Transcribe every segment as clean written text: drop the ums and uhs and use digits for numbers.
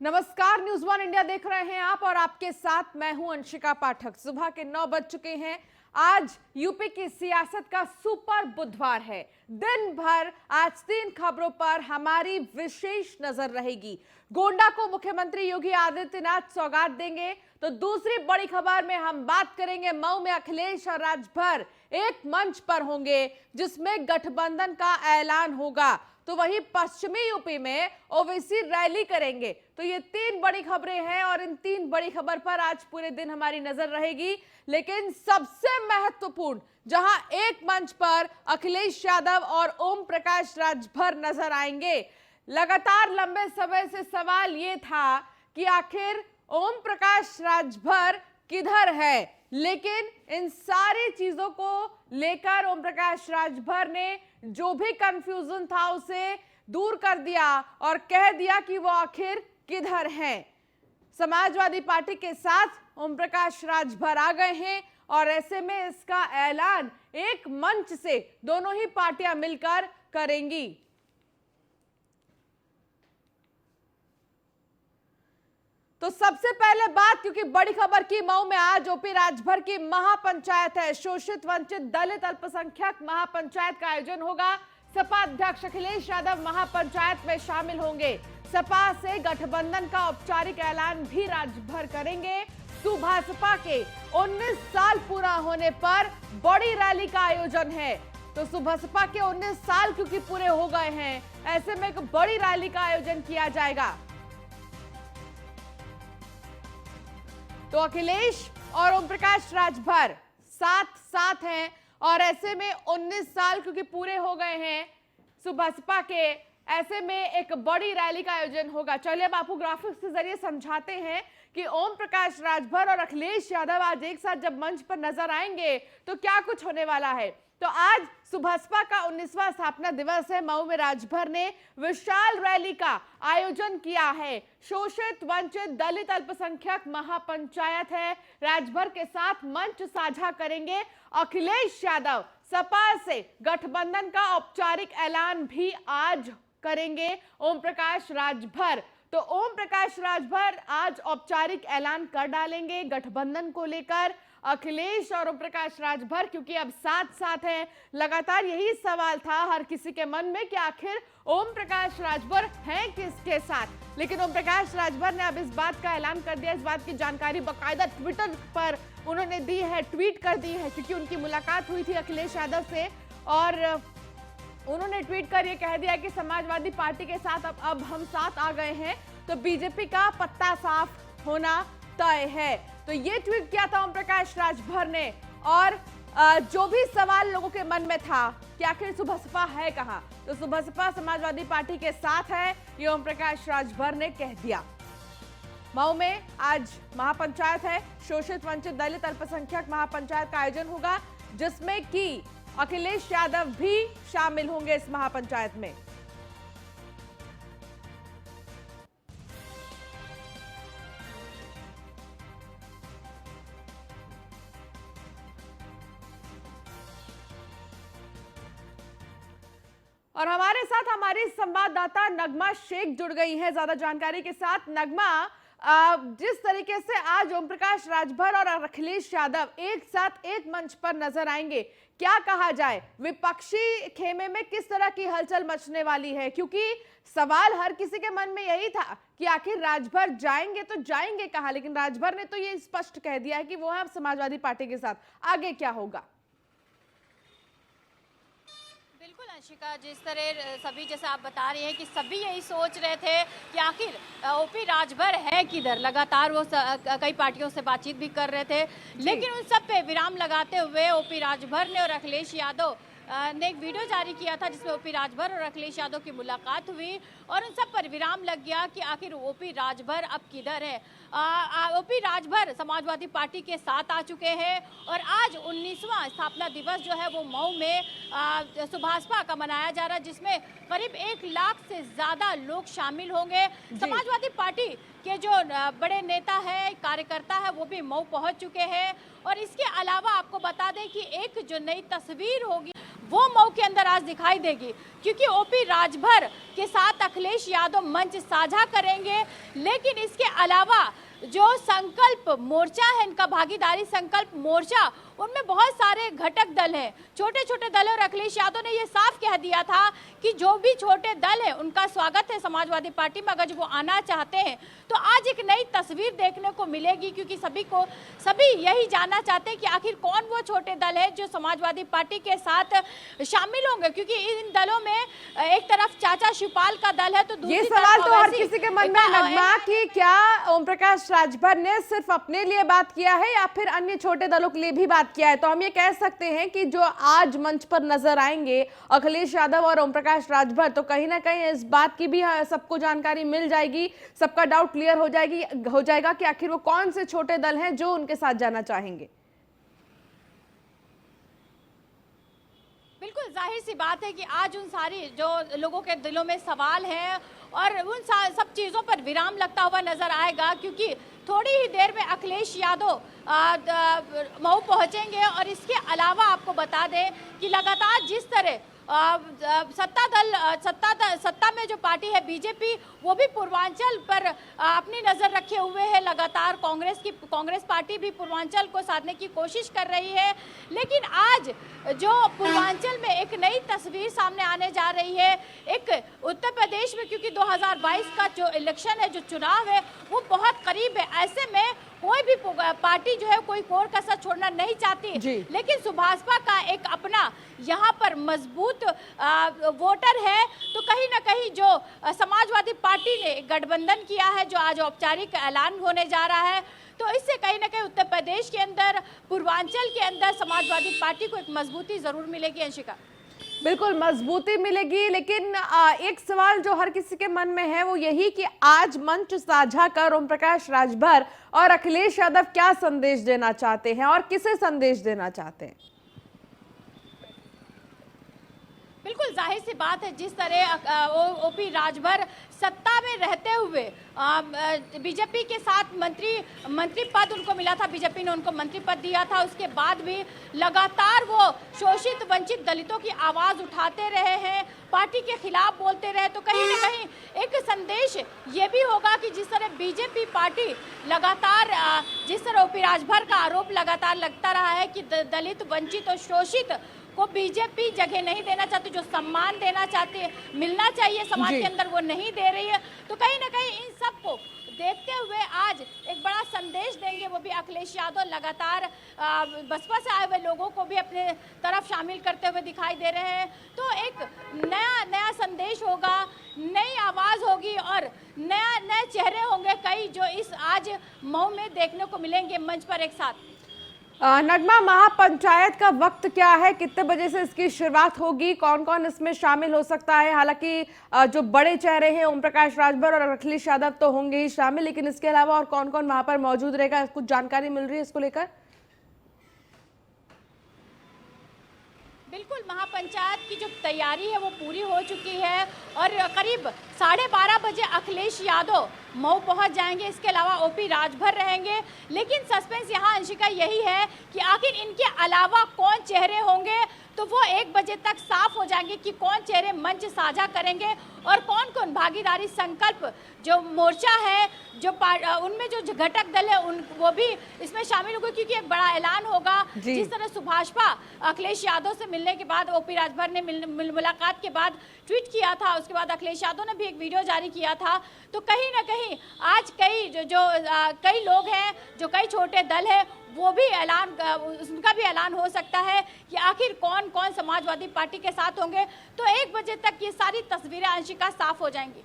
नमस्कार, news one India देख रहे हैं आप और आपके साथ मैं हूं अंशिका पाठक। सुबह के 9 बज चुके हैं। आज यूपी की सियासत का सुपर बुधवार है। दिन भर आज 3 खबरों पर हमारी विशेष नजर रहेगी। गोंडा को मुख्यमंत्री योगी आदित्यनाथ सौगात देंगे, तो दूसरी बड़ी खबर में हम बात करेंगे मऊ में अखिलेश और राजभर एक मंच पर होंगे जिसमें गठबंधन का ऐलान होगा। तो वहीं पश्चिमी यूपी में ओवैसी रैली करेंगे। तो ये 3 बड़ी खबरें हैं और इन 3 बड़ी खबर पर आज पूरे दिन हमारी नजर रहेगी। लेकिन सबसे महत्वपूर्ण, जहां एक मंच पर अखिलेश यादव और ओम प्रकाश राजभर नजर आएंगे। लगातार लंबे समय से सवाल ये था कि आखिर ओम प्रकाश राजभर किधर है, लेकिन इन सारी चीजों को लेकर ओम प्रकाश राजभर ने जो भी कंफ्यूजन था उसे दूर कर दिया और कह दिया कि वो आखिर किधर हैं। समाजवादी पार्टी के साथ ओम प्रकाश राजभर आ गए हैं और ऐसे में इसका ऐलान एक मंच से दोनों ही पार्टियां मिलकर करेंगी। तो सबसे पहले बात, क्योंकि बड़ी खबर की मऊ में आज ओपी राजभर की महापंचायत है। शोषित वंचित दलित अल्पसंख्यक महापंचायत का आयोजन होगा। सपा अध्यक्ष अखिलेश यादव महापंचायत में शामिल होंगे। सपा से गठबंधन का औपचारिक ऐलान भी राजभर करेंगे। सुभासपा के 19 साल पूरा होने पर बड़ी रैली का आयोजन है। तो सुभासपा के 19 साल क्योंकि पूरे हो गए हैं, ऐसे में एक बड़ी रैली का आयोजन किया जाएगा। तो अखिलेश और ओम प्रकाश राजभर साथ साथ हैं और ऐसे में 19 साल क्योंकि पूरे हो गए हैं सुभासपा के, ऐसे में एक बड़ी रैली का आयोजन होगा। चलिए अब आपको ग्राफिक्स के जरिए समझाते हैं कि ओम प्रकाश राजभर और अखिलेश यादव आज एक साथ जब मंच पर नजर आएंगे तो क्या कुछ होने वाला है। तो आज सुभासपा का 19वां स्थापना दिवस है। मऊ में राजभर ने विशाल रैली का आयोजन किया है। शोषित वंचित दलित अल्पसंख्यक महापंचायत है। राजभर के साथ मंच साझा करेंगे अखिलेश यादव। सपा से गठबंधन का औपचारिक ऐलान भी आज करेंगे ओम प्रकाश राजभर। तो ओम प्रकाश राजभर आज औपचारिक ऐलान कर डालेंगे गठबंधन को लेकर। अखिलेश और ओम प्रकाश राजभर क्योंकि अब साथ साथ हैं, लगातार यही सवाल था हर किसी के मन में कि आखिर ओम प्रकाश राजभर हैं किसके साथ। लेकिन ओम प्रकाश राजभर ने अब इस बात का ऐलान कर दिया। इस बात की जानकारी बाकायदा ट्विटर पर उन्होंने दी है, ट्वीट कर दी है, क्योंकि उनकी मुलाकात हुई थी अखिलेश यादव से और उन्होंने ट्वीट कर ये कह दिया कि समाजवादी पार्टी के साथ अब हम साथ आ गए हैं, तो बीजेपी का पत्ता साफ होना तय है। तो ये ट्वीट किया था ओम प्रकाश राजभर ने। और जो भी सवाल लोगों के मन में था कि आखिर सुभासपा है कहां, तो सुभासपा समाजवादी पार्टी के साथ है, ये ओम प्रकाश राजभर ने कह दिया। मऊ में आज महापंचायत है। शोषित वंचित दलित अल्पसंख्यक महापंचायत का आयोजन होगा जिसमें कि अखिलेश यादव भी शामिल होंगे इस महापंचायत में। और हमारे साथ हमारी संवाददाता नगमा शेख जुड़ गई है ज्यादा जानकारी के साथ। नगमा, जिस तरीके से आज ओम प्रकाश राजभर और अखिलेश यादव एक साथ एक मंच पर नजर आएंगे, क्या कहा जाए, विपक्षी खेमे में किस तरह की हलचल मचने वाली है? क्योंकि सवाल हर किसी के मन में यही था कि आखिर राजभर जाएंगे तो जाएंगे कहां, लेकिन राजभर ने तो ये स्पष्ट कह दिया है कि वो है समाजवादी पार्टी के साथ। आगे क्या होगा? बिल्कुल अंशिका, जिस तरह सभी जैसे आप बता रही हैं कि सभी यही सोच रहे थे कि आखिर ओपी राजभर है किधर। लगातार वो कई पार्टियों से बातचीत भी कर रहे थे, लेकिन उन सब पे विराम लगाते हुए ओपी राजभर ने और अखिलेश यादव ने एक वीडियो जारी किया था जिसमें ओपी राजभर और अखिलेश यादव की मुलाकात हुई और उन सब पर विराम लग गया कि आखिर ओपी राजभर अब किधर है। ओपी राजभर समाजवादी पार्टी के साथ आ चुके हैं और आज 19वां स्थापना दिवस जो है वो मऊ में सुभासपा का मनाया जा रहा है, जिसमें करीब 1 लाख से ज्यादा लोग शामिल होंगे। समाजवादी पार्टी के जो बड़े नेता है, कार्यकर्ता है, वो भी मऊ पहुंच चुके हैं। और इसके अलावा आपको बता दें कि एक जो नई तस्वीर होगी वो मऊ के अंदर आज दिखाई देगी, क्योंकि ओपी राजभर के साथ अखिलेश यादव मंच साझा करेंगे। लेकिन इसके अलावा जो संकल्प मोर्चा है, इनका भागीदारी संकल्प मोर्चा, उनमें बहुत सारे घटक दल हैं, छोटे छोटे दल। और अखिलेश यादव ने ये साफ कह दिया था कि जो भी छोटे दल है उनका स्वागत है समाजवादी पार्टी में, अगर वो आना चाहते हैं तो आज एक नई तस्वीर देखने को मिलेगी, क्योंकि सभी यही जानना चाहते हैं कि आखिर कौन वो छोटे दल है जो समाजवादी पार्टी के साथ शामिल होंगे। क्योंकि इन दलों में एक तरफ चाचा शिवपाल का दल है, तो दूसरी ये सवाल तो हर तरफ किसी के मन में है नगमा कि क्या ओम प्रकाश राजभर ने सिर्फ अपने लिए बात किया है या फिर अन्य छोटे दलों के लिए भी बात किया है। तो हम ये कह सकते हैं कि जो आज मंच पर नजर आएंगे अखिलेश यादव और ओम प्रकाश राजभर, तो कहीं ना कहीं इस बात की भी सबको जानकारी मिल जाएगी, सबका डाउट क्लियर हो जाएगा कि आखिर वो कौन से छोटे दल हैं जो उनके साथ जाना चाहेंगे। बिल्कुल जाहिर सी बात है कि आज उन सारी जो लोगों के दिलों में सवाल हैं और उन सब चीज़ों पर विराम लगता हुआ नजर आएगा, क्योंकि थोड़ी ही देर में अखिलेश यादव मऊ पहुंचेंगे। और इसके अलावा आपको बता दें कि लगातार जिस तरह सत्ता में जो पार्टी है बीजेपी, वो भी पूर्वांचल पर अपनी नजर रखे हुए है। लगातार कांग्रेस पार्टी भी पूर्वांचल को साधने की कोशिश कर रही है। लेकिन आज जो पूर्वांचल में एक नई तस्वीर सामने आने जा रही है, एक उत्तर प्रदेश में, क्योंकि 2022 का जो इलेक्शन है, जो चुनाव है, वो बहुत करीब है। ऐसे में कोई भी पार्टी जो है कोई कोर कसर छोड़ना नहीं चाहती, लेकिन सुभाषपा का एक अपना यहाँ पर मजबूत वोटर है। तो कहीं ना कहीं जो समाजवादी पार्टी ने गठबंधन किया है, जो आज औपचारिक ऐलान होने जा रहा है, तो इससे कहीं ना कहीं उत्तर प्रदेश के अंदर, पूर्वांचल के अंदर समाजवादी पार्टी को एक मजबूती जरूर मिलेगी। अंशिका, बिल्कुल मजबूती मिलेगी, लेकिन एक सवाल जो हर किसी के मन में है वो यही कि आज मंच साझा कर ओम प्रकाश राजभर और अखिलेश यादव क्या संदेश देना चाहते हैं और किसे संदेश देना चाहते हैं। बिल्कुल जाहिर सी बात है, जिस तरह ओपी राजभर सत्ता में रहते हुए बीजेपी के साथ मंत्री पद उनको मिला था, बीजेपी ने उनको मंत्री पद दिया था, उसके बाद भी लगातार वो शोषित वंचित दलितों की आवाज उठाते रहे हैं, पार्टी के खिलाफ बोलते रहे। तो कहीं ना कहीं एक संदेश ये भी होगा कि जिस तरह बीजेपी पार्टी लगातार, जिस तरह ओपी राजभर का आरोप लगातार लगता रहा है कि दलित वंचित और शोषित को बीजेपी जगह नहीं देना चाहती, जो सम्मान देना चाहती है, मिलना चाहिए समाज के अंदर, वो नहीं दे रही है। तो कहीं ना कहीं इन सबको देखते हुए आज एक बड़ा संदेश देंगे वो भी अखिलेश यादव। लगातार बसपा से आए हुए लोगों को भी अपने तरफ शामिल करते हुए दिखाई दे रहे हैं। तो एक नया संदेश होगा, नई आवाज होगी और नए चेहरे होंगे कई, जो इस आज मऊ में देखने को मिलेंगे मंच पर एक साथ। नगमा, महापंचायत का वक्त क्या है, कितने बजे से इसकी शुरुआत होगी, कौन कौन इसमें शामिल हो सकता है? हालांकि जो बड़े चेहरे हैं ओम प्रकाश राजभर और अखिलेश यादव तो होंगे ही शामिल, लेकिन इसके अलावा और कौन कौन वहां पर मौजूद रहेगा, कुछ जानकारी मिल रही है इसको लेकर? बिल्कुल, महापंचायत की जो तैयारी है वो पूरी हो चुकी है और करीब 12:30 बजे अखिलेश यादव मऊ पहुंच जाएंगे। इसके अलावा ओपी राजभर रहेंगे। लेकिन सस्पेंस यहाँ अंशिका यही है कि आखिर इनके अलावा कौन चेहरे होंगे, तो वो 1 बजे तक साफ हो जाएंगे कि कौन चेहरे मंच साझा करेंगे और कौन कौन भागीदारी संकल्प जो मोर्चा है, जो उनमें जो घटक दल है वो भी इसमें शामिल होंगे, क्योंकि एक बड़ा ऐलान होगा। जिस तरह सुभाषपा अखिलेश यादव से मिलने के बाद, ओपी राजभर ने मुलाकात के बाद ट्वीट किया था, उसके बाद अखिलेश यादव ने भी एक वीडियो जारी किया था। तो कहीं ना कहीं आज कई लोग हैं, जो कई छोटे दल हैं, वो भी उनका भी ऐलान हो सकता है कि आखिर कौन कौन समाजवादी पार्टी के साथ होंगे। तो 1 बजे तक ये सारी तस्वीरें अंशिका साफ हो जाएंगी।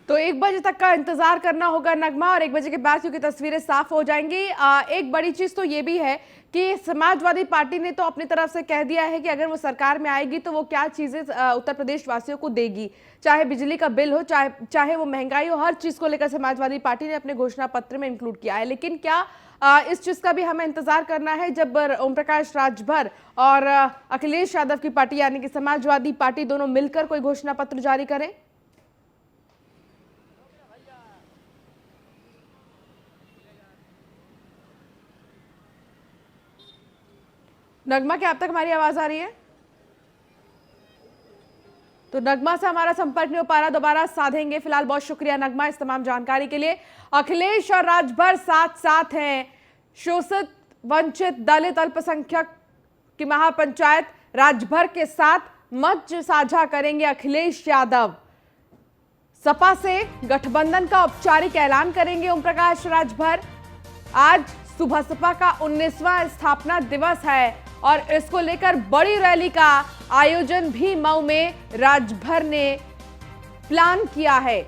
तो 1 बजे तक का इंतजार करना होगा नगमा, और 1 बजे के बाद क्योंकि तस्वीरें साफ हो जाएंगी। एक बड़ी चीज तो ये भी है कि समाजवादी पार्टी ने तो अपनी तरफ से कह दिया है कि अगर वो सरकार में आएगी तो वो क्या चीजें उत्तर प्रदेश वासियों को देगी, चाहे बिजली का बिल हो, चाहे वो महंगाई हो, हर चीज को लेकर समाजवादी पार्टी ने अपने घोषणा पत्र में इंक्लूड किया है। लेकिन क्या इस चीज का भी हमें इंतजार करना है जब ओम प्रकाश राजभर और अखिलेश यादव की पार्टी यानी कि समाजवादी पार्टी दोनों मिलकर कोई घोषणा पत्र जारी करें? नगमा, क्या अब तक हमारी आवाज आ रही है? तो तो नगमा से हमारा संपर्क नहीं हो पा रहा, दोबारा साधेंगे। फिलहाल बहुत शुक्रिया नगमा इस तमाम जानकारी के लिए। अखिलेश और राजभर साथ साथ हैं। शोषित, वंचित, दलित, अल्पसंख्यक की महापंचायत राजभर के साथ मंच साझा करेंगे अखिलेश यादव। सपा से गठबंधन का औपचारिक ऐलान करेंगे ओम प्रकाश राजभर। आज सुबह सपा का 19वां स्थापना दिवस है और इसको लेकर बड़ी रैली का आयोजन भी मऊ में राजभर ने प्लान किया है।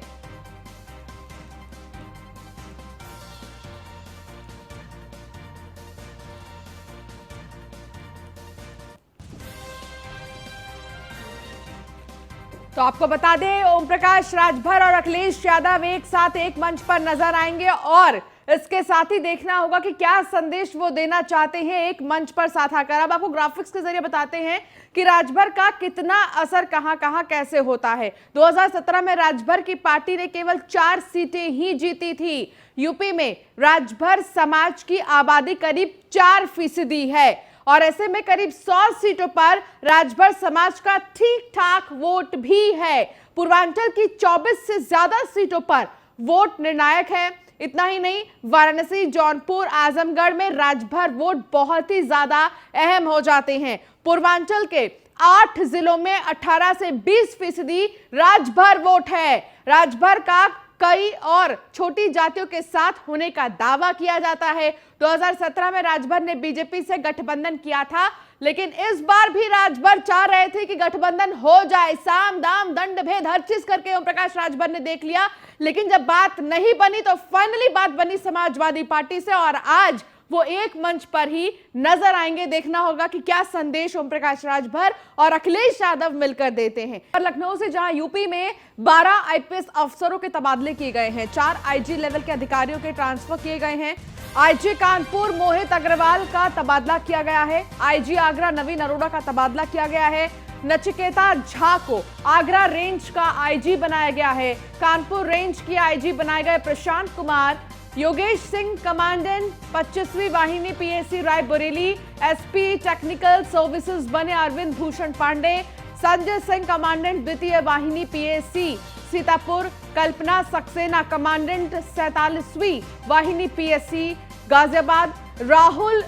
तो आपको बता दें, ओम प्रकाश राजभर और अखिलेश यादव एक साथ एक मंच पर नजर आएंगे और इसके साथ ही देखना होगा कि क्या संदेश वो देना चाहते हैं एक मंच पर साथ आकर। अब आपको ग्राफिक्स के जरिए बताते हैं कि राजभर का कितना असर कहां कहां कैसे होता है। 2017 में राजभर की पार्टी ने केवल 4 सीटें ही जीती थी। यूपी में राजभर समाज की आबादी करीब 4% है और ऐसे में करीब 100 सीटों पर राजभर समाज का ठीक ठाक वोट भी है। पूर्वांचल की 24 से ज्यादा सीटों पर वोट निर्णायक है। इतना ही नहीं, वाराणसी, जौनपुर, आजमगढ़ में राजभर वोट बहुत ही ज्यादा अहम हो जाते हैं। पूर्वांचल के 8 जिलों में 18 से 20% राजभर वोट है। राजभर का कई और छोटी जातियों के साथ होने का दावा किया जाता है। 2017 में राजभर ने बीजेपी से गठबंधन किया था, लेकिन इस बार भी राजभर चाह रहे थे कि गठबंधन हो जाए। साम दाम दंड भेद हर चीज करके ओम प्रकाश राजभर ने देख लिया, लेकिन जब बात नहीं बनी तो फाइनली बात बनी समाजवादी पार्टी से और आज वो एक मंच पर ही नजर आएंगे। देखना होगा कि क्या संदेश ओम प्रकाश राजभर और अखिलेश यादव मिलकर देते हैं। और लखनऊ से जहां यूपी में 12 आईपीएस अफसरों के तबादले किए गए हैं, 4 आईजी लेवल के अधिकारियों के ट्रांसफर किए गए हैं। आईजी कानपुर मोहित अग्रवाल का तबादला किया गया है। आईजी आगरा नवीन अरोड़ा का तबादला किया गया है। नचिकेता झा को आगरा रेंज का आईजी बनाया गया है। कानपुर रेंज की आईजी बनाए गए प्रशांत कुमार। योगेश सिंह कमांडेंट 25वीं वाहिनी PAC Raebareli. SP technical services बने अरविंद भूषण पांडे। संजय सिंह कमांडेंट 2वीं वाहिनी पीएसी सीतापुर। कल्पना सक्सेना कमांडेंट 47वीं वाहिनी पीएसी गाजियाबाद। राहुल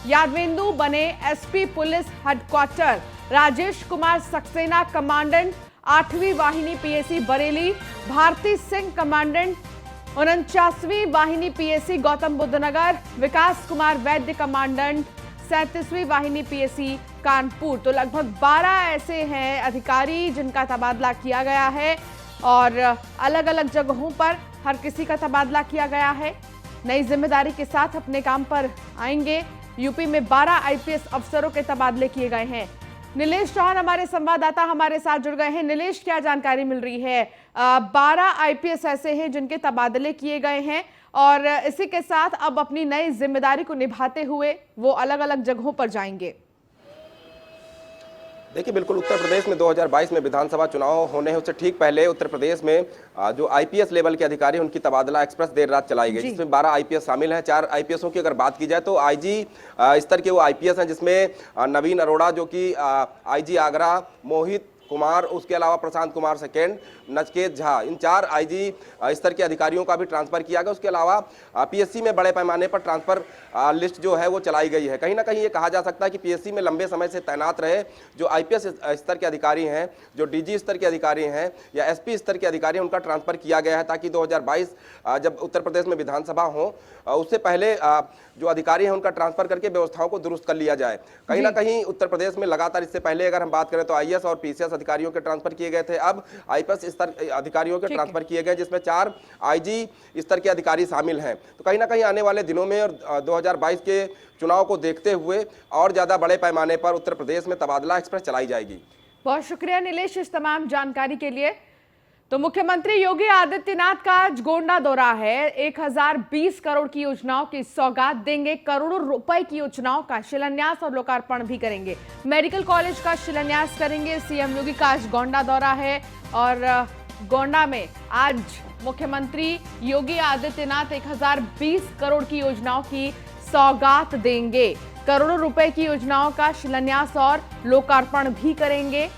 यादवेंदु बने SP police headquarter. Rajesh Kumar Saxena commandant 8वीं वाहिनी पीएसी बरेली। भारती सिंह कमांडेंट 49वीं वाहिनी पीएसी गौतम बुद्ध नगर। विकास कुमार वैद्य कमांडेंट 37वीं वाहिनी पीएसी कानपुर। तो लगभग 12 ऐसे हैं अधिकारी जिनका तबादला किया गया है और अलग अलग जगहों पर हर किसी का तबादला किया गया है। नई जिम्मेदारी के साथ अपने काम पर आएंगे। यूपी में 12 आईपीएस अफसरों के तबादले किए गए हैं। नीलेश चौहान हमारे संवाददाता हमारे साथ जुड़ गए हैं। नीलेश, क्या जानकारी मिल रही है? 12 आईपीएस ऐसे हैं जिनके तबादले किए गए हैं और इसी के साथ अब अपनी नई जिम्मेदारी को निभाते हुए वो अलग अलग जगहों पर जाएंगे। देखिए, बिल्कुल उत्तर प्रदेश में 2022 में विधानसभा चुनाव होने हैं उससे ठीक पहले उत्तर प्रदेश में जो आईपीएस लेवल के अधिकारी हैं उनकी तबादला एक्सप्रेस देर रात चलाई गई, जिसमें 12 आईपीएस शामिल हैं। 4 आईपीएसों की अगर बात की जाए तो आईजी स्तर के वो आईपीएस हैं, जिसमें नवीन अरोड़ा जो कि आईजी आगरा, मोहित कुमार, उसके अलावा प्रशांत कुमार सेकेंड, नचकेत झा, इन 4 आईजी स्तर के अधिकारियों का भी ट्रांसफर किया गया। उसके अलावा पीएससी में बड़े पैमाने पर ट्रांसफर लिस्ट जो है वो चलाई गई है। कहीं ना कहीं ये कहा जा सकता है कि पीएससी में लंबे समय से तैनात रहे जो आईपीएस स्तर के अधिकारी हैं, जो डीजी स्तर के अधिकारी हैं या एसपी स्तर के अधिकारी हैं, उनका ट्रांसफर किया गया है ताकि 2022 जब उत्तर प्रदेश में विधानसभा हो उससे पहले जो अधिकारी हैं उनका ट्रांसफर करके व्यवस्थाओं को दुरुस्त कर लिया जाए। कहीं ना कहीं उत्तर प्रदेश में लगातार इससे पहले अगर हम बात करें तो आईएएस और पीसीएस अधिकारियों के ट्रांसफर किए गए थे, अब आईपीएस स्तर अधिकारियों के ट्रांसफर किए गए, जिसमें 4 आईजी स्तर के अधिकारी शामिल हैं। तो कहीं ना कहीं आने वाले दिनों में और 2022 के चुनाव को देखते हुए और ज्यादा बड़े पैमाने पर उत्तर प्रदेश में तबादला एक्सप्रेस चलाई जाएगी। बहुत शुक्रिया नीलेश इस तमाम जानकारी के लिए। तो मुख्यमंत्री योगी आदित्यनाथ का आज गोंडा दौरा है। 1020 करोड़ की योजनाओं की सौगात देंगे। करोड़ों रुपए की योजनाओं का शिलान्यास और लोकार्पण भी करेंगे। मेडिकल कॉलेज का शिलान्यास करेंगे। सीएम योगी का आज गोंडा दौरा है और गोंडा में आज मुख्यमंत्री योगी आदित्यनाथ 1020 करोड़ की योजनाओं की सौगात देंगे। करोड़ों रुपए की योजनाओं का शिलान्यास और लोकार्पण भी करेंगे।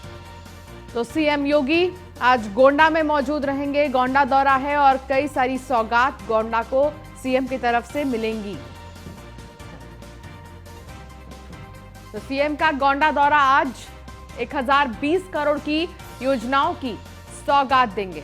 तो सीएम योगी आज गोंडा में मौजूद रहेंगे। गोंडा दौरा है और कई सारी सौगात गोंडा को सीएम की तरफ से मिलेंगी। तो सीएम का गोंडा दौरा आज 1020 करोड़ की योजनाओं की सौगात देंगे।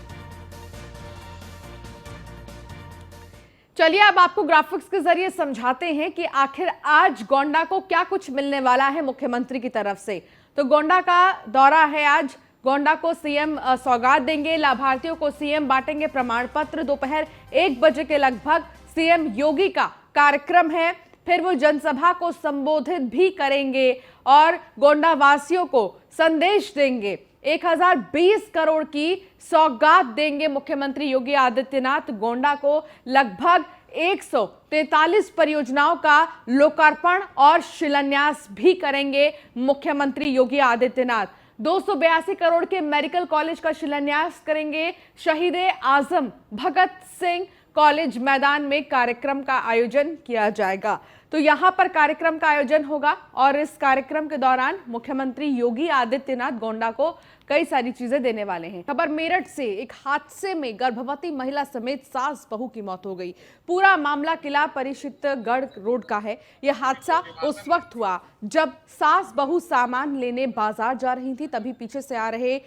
चलिए अब आपको ग्राफिक्स के जरिए समझाते हैं कि आखिर आज गोंडा को क्या कुछ मिलने वाला है मुख्यमंत्री की तरफ से। तो गोंडा का दौरा है आज। गोंडा को सीएम सौगात देंगे, लाभार्थियों को सीएम बांटेंगे प्रमाण पत्र। दोपहर 1 बजे के लगभग सीएम योगी का कार्यक्रम है। फिर वो जनसभा को संबोधित भी करेंगे और गोंडा वासियों को संदेश देंगे। 1020 करोड़ की सौगात देंगे मुख्यमंत्री योगी आदित्यनाथ। गोंडा को लगभग 143 परियोजनाओं का लोकार्पण और शिलान्यास भी करेंगे मुख्यमंत्री योगी आदित्यनाथ। 282 करोड़ के मेडिकल कॉलेज का शिलान्यास करेंगे। शहीद आजम भगत सिंह कॉलेज मैदान में कार्यक्रम का आयोजन किया जाएगा। तो यहां पर कार्यक्रम का आयोजन होगा और इस कार्यक्रम के दौरान मुख्यमंत्री योगी आदित्यनाथ गोंडा को कई सारी चीजें देने वाले हैं। खबर मेरठ से, एक हादसे में गर्भवती महिला समेत सास बहू की मौत हो गई। पूरा मामला किला परिषदगढ़ रोड का है। यह हादसा उस वक्त हुआ जब सास बहू सामान लेने बाजार जा रही थी, तभी पीछे से आ रहे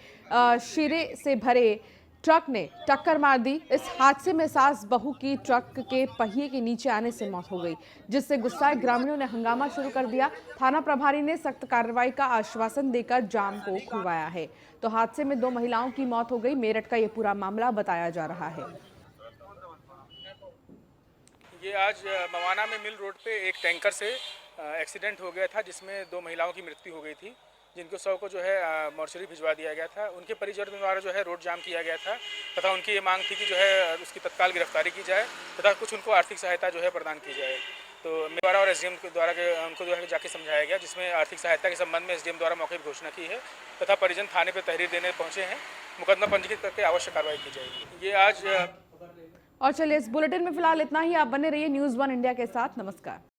शीरे से भरे ट्रक ने टक्कर मार दी। इस हादसे में सास बहू की ट्रक के पहिए के नीचे आने से मौत हो गई, जिससे गुस्साए ग्रामीणों ने हंगामा शुरू कर दिया। थाना प्रभारी ने सख्त कार्रवाई का आश्वासन देकर जाम को खुलवाया है। तो हादसे में 2 महिलाओं की मौत हो गई। मेरठ का यह पूरा मामला बताया जा रहा है। ये आज मवाना में मिल रोड पे एक टैंकर से एक्सीडेंट हो गया था, जिसमें 2 महिलाओं की मृत्यु हो गई थी, जिनको शव को जो है मोर्चरी भिजवा दिया गया था। उनके परिजनों द्वारा जो है रोड जाम किया गया था तथा उनकी ये मांग थी कि जो है उसकी तत्काल गिरफ्तारी की जाए तथा कुछ उनको आर्थिक सहायता जो है प्रदान की जाए। तो मेरे द्वारा और एसडीएम के द्वारा उनको जो है जाके समझाया गया, जिसमें आर्थिक सहायता के संबंध में एसडीएम द्वारा मौके पर घोषणा की है तथा परिजन थाने पर तहरीर देने पहुंचे हैं। मुकदमा पंजीकृत करके आवश्यक कार्रवाई की जाएगी। ये आज और चलिए इस बुलेटिन में फिलहाल इतना ही। आप बने रहिए न्यूज़ 1 इंडिया के साथ। नमस्कार।